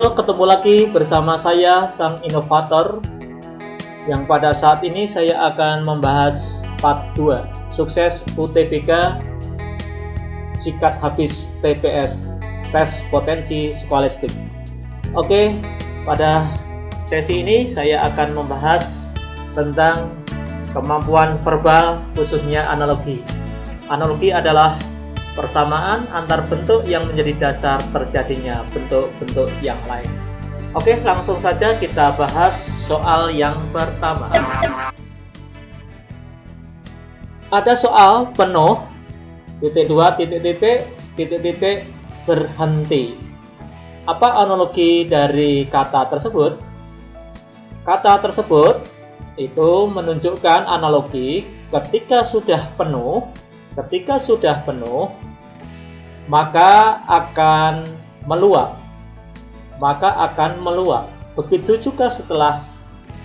Halo, ketemu lagi bersama saya, Sang Inovator, yang pada saat ini saya akan membahas part 2, sukses UTBK sikat habis TPS, tes potensi skolastik. Oke, pada sesi ini saya akan membahas tentang kemampuan verbal, khususnya analogi. Analogi adalah persamaan antar bentuk yang menjadi dasar terjadinya bentuk-bentuk yang lain. Oke, langsung saja kita bahas soal yang pertama. Ada soal penuh, berhenti. Apa analogi dari kata tersebut? Kata tersebut itu menunjukkan analogi ketika sudah penuh, maka akan meluap. Begitu juga setelah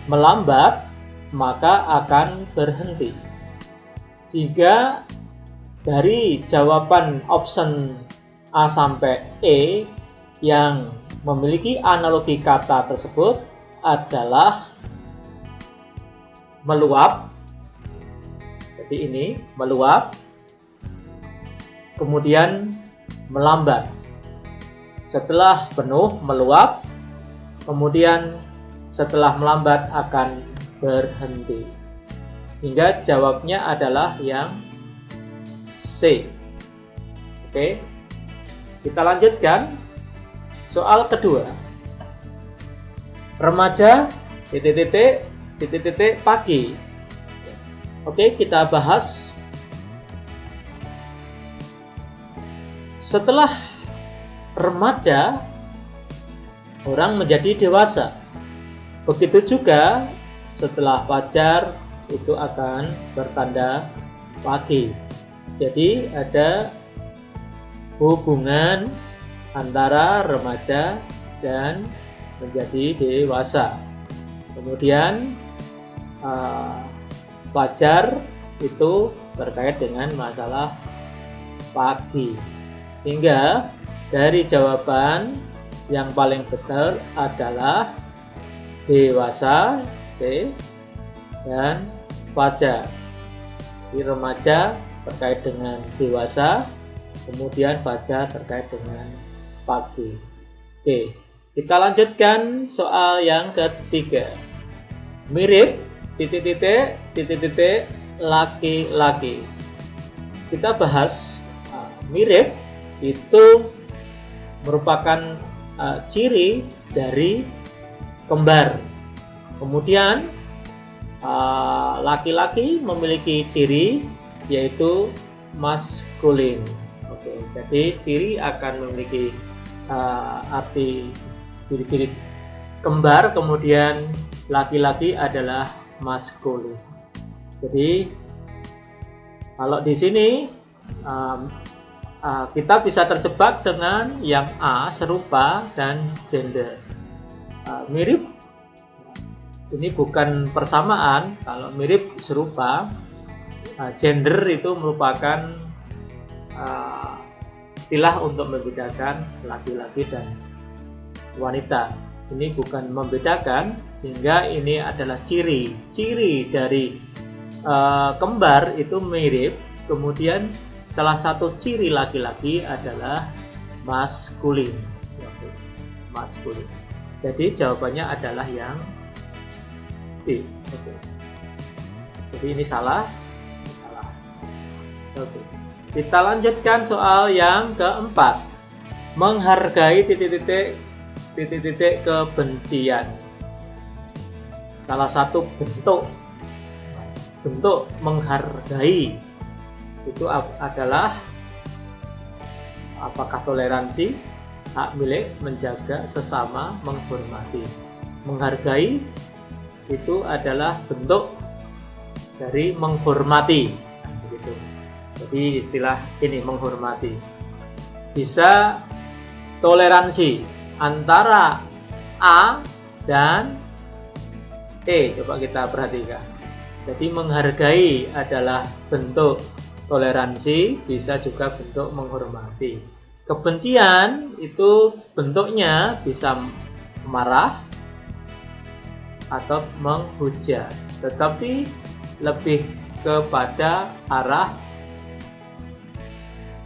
melambat, maka akan berhenti. Jika dari jawaban option A sampai E yang memiliki analogi kata tersebut adalah meluap, jadi ini meluap, kemudian melambat. Setelah penuh meluap, kemudian setelah melambat akan berhenti. Sehingga jawabnya adalah yang C. Oke, kita lanjutkan. Soal kedua. Remaja pagi. Oke, kita bahas. Setelah remaja, orang menjadi dewasa. Begitu juga setelah fajar itu akan bertanda pagi. Jadi ada hubungan antara remaja dan menjadi dewasa. Kemudian fajar itu terkait dengan masalah pagi. Sehingga dari jawaban yang paling benar adalah dewasa C dan fajar. Di remaja terkait dengan dewasa, kemudian fajar terkait dengan pagi. Oke, kita lanjutkan soal yang ketiga. Mirip laki-laki. Kita bahas mirip itu merupakan ciri dari kembar. Kemudian laki-laki memiliki ciri yaitu maskulin. Oke, jadi ciri akan memiliki arti ciri-ciri kembar, kemudian laki-laki adalah maskulin. Jadi kalau di sini kita bisa terjebak dengan yang A, serupa, dan gender. Mirip ini bukan persamaan. Kalau mirip serupa, gender itu merupakan istilah untuk membedakan laki-laki dan wanita. Ini bukan membedakan, sehingga ini adalah ciri dari kembar itu mirip. Kemudian salah satu ciri laki-laki adalah maskulin. Jadi jawabannya adalah yang D. Oke. Jadi ini salah. Oke. Kita lanjutkan soal yang keempat. Menghargai kebencian. Salah satu bentuk menghargai itu adalah apakah toleransi, hak milik, menjaga sesama, menghormati. Menghargai itu adalah bentuk dari menghormati. Begitu. Jadi istilah ini menghormati. Bisa toleransi antara A dan E. Coba kita perhatikan. Jadi menghargai adalah bentuk toleransi, bisa juga bentuk menghormati. Kebencian itu bentuknya bisa marah atau menghujat, tetapi lebih kepada arah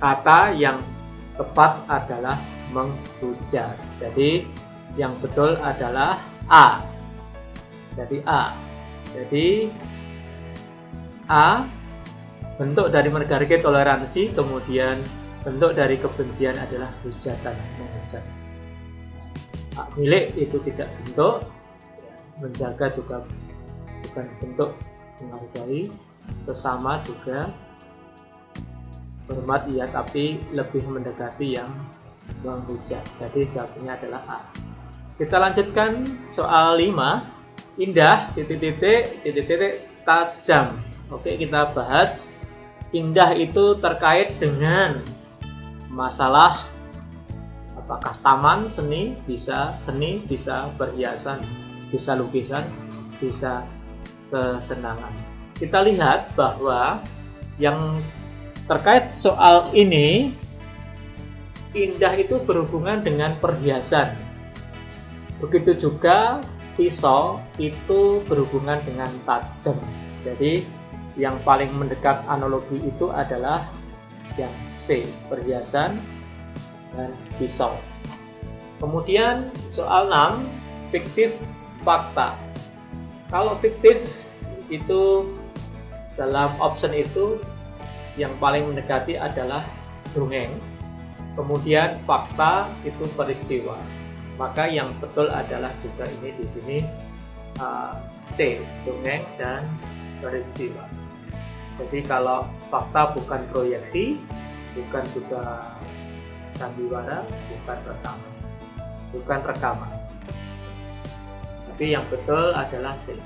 kata yang tepat adalah menghujat. Jadi yang betul adalah A. Jadi A. Jadi A bentuk dari menghargai toleransi, kemudian bentuk dari kebencian adalah hujatan, menghujat. Hak milik itu tidak bentuk, menjaga juga bukan bentuk menghargai, sesama juga hormat iya, tapi lebih mendekati yang menghujat. Jadi jawabannya adalah A. Kita lanjutkan soal 5. Indah titik-titik tajam. Oke, kita bahas indah itu terkait dengan masalah apakah taman, seni bisa perhiasan, bisa lukisan, bisa kesenangan. Kita lihat bahwa yang terkait soal ini, indah itu berhubungan dengan perhiasan. Begitu juga pisau itu berhubungan dengan tajam. Jadi yang paling mendekat analogi itu adalah yang C, perhiasan dan pisau. Kemudian soal 6, fiktif fakta. Kalau fiktif itu dalam option itu yang paling mendekati adalah dongeng. Kemudian fakta itu peristiwa. Maka yang betul adalah juga ini di sini C, dongeng dan peristiwa. Jadi kalau fakta bukan proyeksi, bukan juga sandiwara, bukan rekaman. Tapi yang betul adalah C.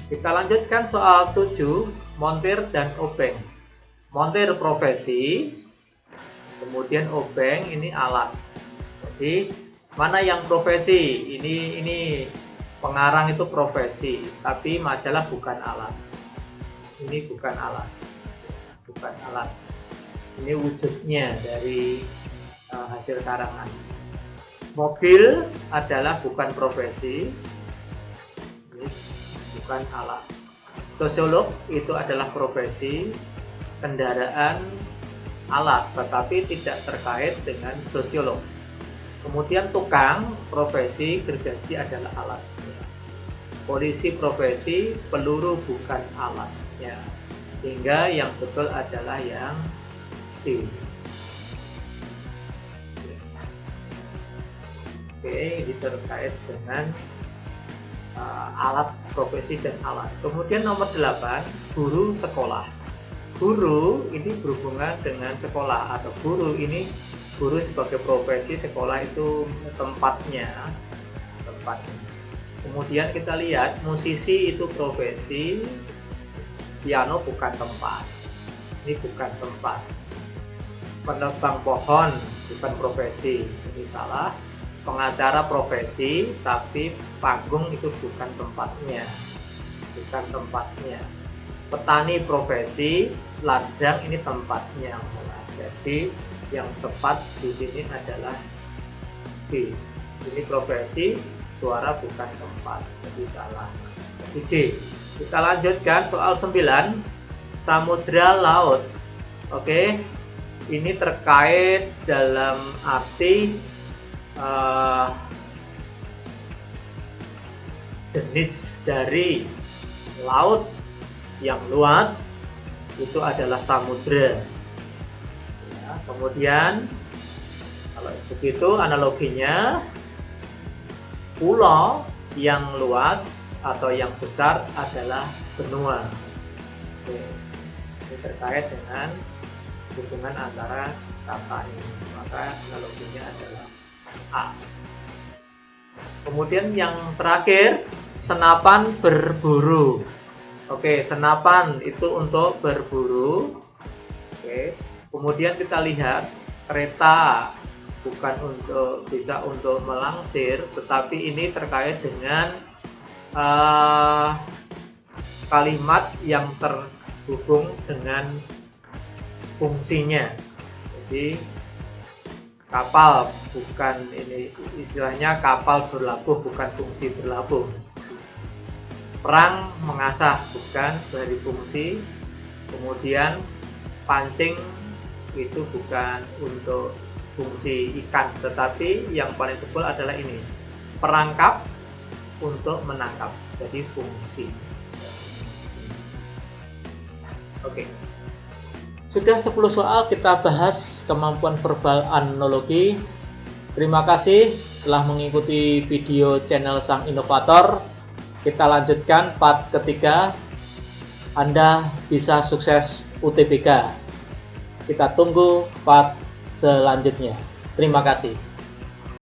Kita lanjutkan soal 7, montir dan obeng. Montir profesi, kemudian obeng ini alat. Jadi mana yang profesi? Ini pengarang itu profesi, tapi majalah bukan alat. Ini bukan alat, bukan alat. Ini wujudnya dari hasil karangan. Mobil adalah bukan profesi, ini bukan alat. Sosiolog itu adalah profesi, kendaraan alat, tetapi tidak terkait dengan sosiolog. Kemudian tukang profesi, gergaji adalah alat. Polisi profesi, peluru bukan alat. Ya, sehingga yang betul adalah yang D. Oke, ini terkait dengan alat profesi dan alat. Kemudian nomor 8, guru sekolah. Guru ini berhubungan dengan sekolah, atau guru sebagai profesi, sekolah itu tempatnya. Kemudian kita lihat musisi itu profesi, piano bukan tempat. Ini bukan tempat. Penebang pohon bukan profesi, ini salah. Pengacara profesi, tapi panggung itu bukan tempatnya. Petani profesi, ladang ini tempatnya. Jadi yang tepat di sini adalah B. Ini profesi, suara bukan tempat, jadi salah. Jadi D. Kita lanjutkan soal 9, samudra laut. Oke, ini terkait dalam arti jenis dari laut yang luas itu adalah samudra. Ya, kemudian kalau begitu analoginya, pulau yang luas atau yang besar adalah benua. Oke. Ini terkait dengan hubungan antara kata ini, maka analoginya adalah A. Kemudian yang terakhir, senapan berburu. Oke, senapan itu untuk berburu. Oke. Kemudian kita lihat kereta bukan bisa untuk melangsir, tetapi ini terkait dengan kalimat yang terhubung dengan fungsinya. Jadi kapal, bukan ini istilahnya kapal berlabuh, bukan fungsi berlabuh. Perang mengasah, bukan dari fungsi. Kemudian pancing itu bukan untuk fungsi ikan, tetapi yang paling tebal adalah ini, perangkap untuk menangkap, jadi fungsi. Oke, sudah 10 soal kita bahas kemampuan verbal analogi. Terima kasih telah mengikuti video channel Sang Inovator. Kita lanjutkan part ketiga, Anda bisa sukses UTBK. Kita tunggu part selanjutnya. Terima kasih.